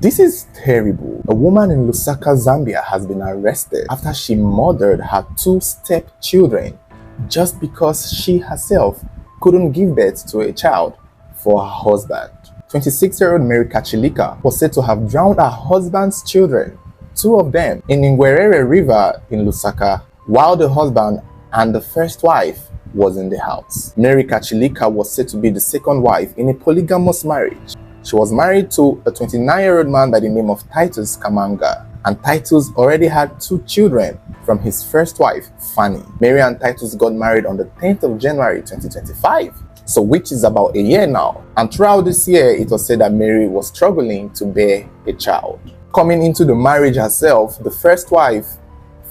This is terrible. A woman in Lusaka, Zambia has been arrested after she murdered her two stepchildren just because she herself couldn't give birth to a child for her husband. 26-year-old Mary Kachilika was said to have drowned her husband's children, two of them, in Ngwerere River in Lusaka, while the husband and the first wife was in the house. Mary Kachilika was said to be the second wife in a polygamous marriage. She was married to a 29-year-old man by the name of Titus Kamanga, and Titus already had two children from his first wife, Fanny. Mary and Titus got married on the 10th of January 2025, so which is about a year now. And throughout this year, it was said that Mary was struggling to bear a child. Coming into the marriage herself, the first wife,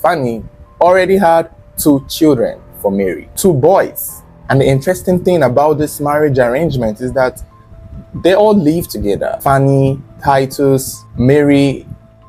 Fanny, already had two children for Mary, two boys. And the interesting thing about this marriage arrangement is that they all live together. Fanny, Titus, Mary,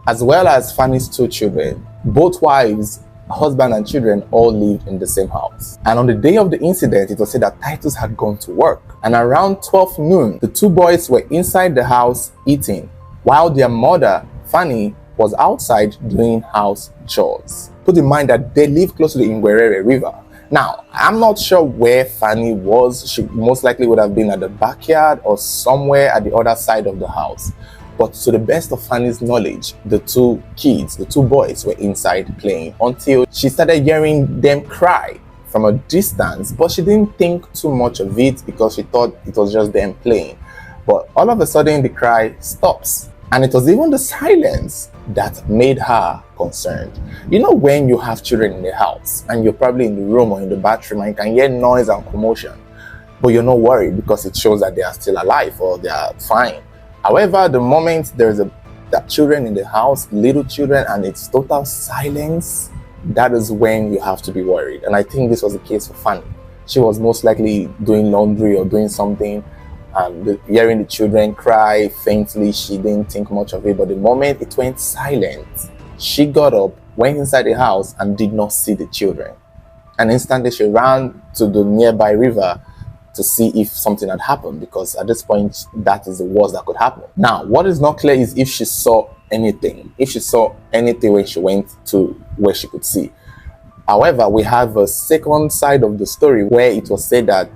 as well as Fanny's two children. Both wives, husband and children all lived in the same house. And on the day of the incident, it was said that Titus had gone to work. And around 12 noon, the two boys were inside the house eating, while their mother, Fanny, was outside doing house chores. Put in mind that they live close to the Ngwerere River. Now, I'm not sure where Fanny was. She most likely would have been at the backyard or somewhere at the other side of the house. But to the best of Fanny's knowledge, the two kids, the two boys, were inside playing until she started hearing them cry from a distance. But she didn't think too much of it because she thought it was just them playing. But all of a sudden, the cry stops. And it was even the silence that made her concerned. You know, when you have children in the house and you're probably in the room or in the bathroom and you can hear noise and commotion, but you're not worried because it shows that they are still alive or they are fine. However, the moment there's that children in the house, little children, and it's total silence, that is when you have to be worried. And I think this was the case for Fanny. She was most likely doing laundry or doing something, and hearing the children cry faintly, she didn't think much of it. But the moment it went silent, she got up, went inside the house, and did not see the children. And instantly she ran to the nearby river to see if something had happened, because at this point, that is the worst that could happen. Now, what is not clear is if she saw anything. If she saw anything when she went to where she could see. However, we have a second side of the story where it was said that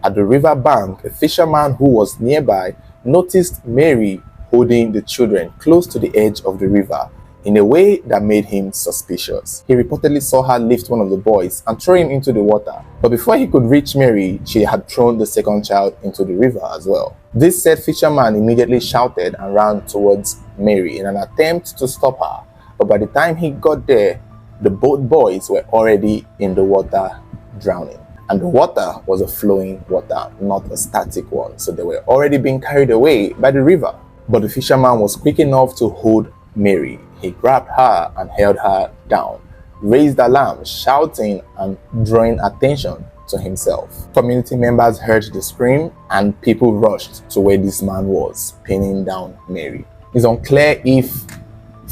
at the river bank, a fisherman who was nearby noticed Mary holding the children close to the edge of the river in a way that made him suspicious. He reportedly saw her lift one of the boys and throw him into the water. But before he could reach Mary, she had thrown the second child into the river as well. This said fisherman immediately shouted and ran towards Mary in an attempt to stop her. But by the time he got there, both boys were already in the water drowning. And the water was a flowing water, not a static one. So they were already being carried away by the river. But the fisherman was quick enough to hold Mary. He grabbed her and held her down, raised alarm, shouting and drawing attention to himself. Community members heard the scream and people rushed to where this man was, pinning down Mary. It's unclear if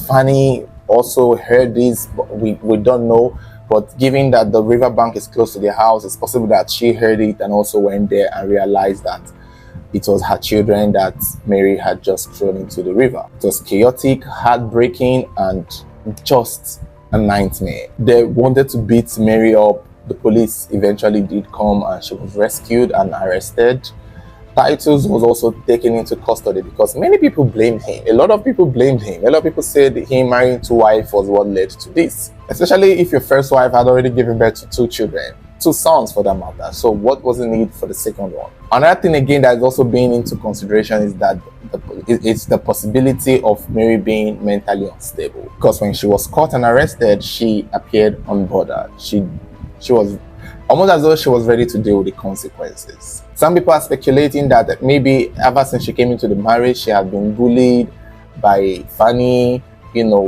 Fanny also heard this, but we don't know. But given that the riverbank is close to their house, it's possible that she heard it and also went there and realized that it was her children that Mary had just thrown into the river. It was chaotic, heartbreaking, and just a nightmare. They wanted to beat Mary up. The police eventually did come and she was rescued and arrested. Titus was also taken into custody because many people blamed him. A lot of people blamed him. A lot of people said him marrying two wives was what led to this. Especially if your first wife had already given birth to two children, two sons for that matter. So what was the need for the second one? Another thing again that is also being into consideration is that it's the possibility of Mary being mentally unstable. Because when she was caught and arrested, she appeared unbothered. She was almost as though she was ready to deal with the consequences. Some people are speculating that maybe ever since she came into the marriage, she had been bullied by Fanny,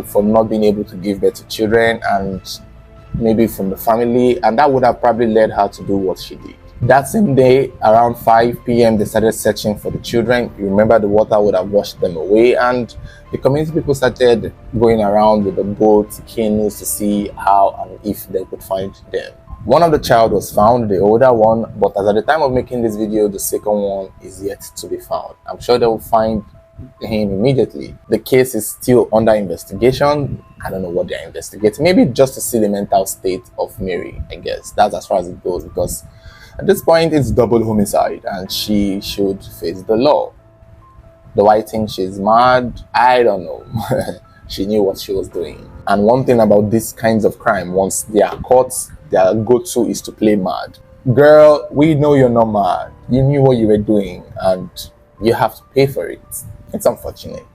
for not being able to give birth to children, and maybe from the family, and that would have probably led her to do what she did. That same day, around 5 p.m., they started searching for the children. You remember the water would have washed them away, and the community people started going around with the boat, canoes to see how and if they could find them. One of the child was found, the older one, but as at the time of making this video, the second one is yet to be found. I'm sure they will find him immediately. The case is still under investigation. I don't know what they're investigating. Maybe just to see the mental state of Mary, I guess. That's as far as it goes, because at this point it's double homicide and she should face the law. Do I think she's mad? I don't know. She knew what she was doing. And one thing about these kinds of crime, once they are caught, their go-to is to play mad. Girl, we know you're not mad. You knew what you were doing and you have to pay for it. It's unfortunate.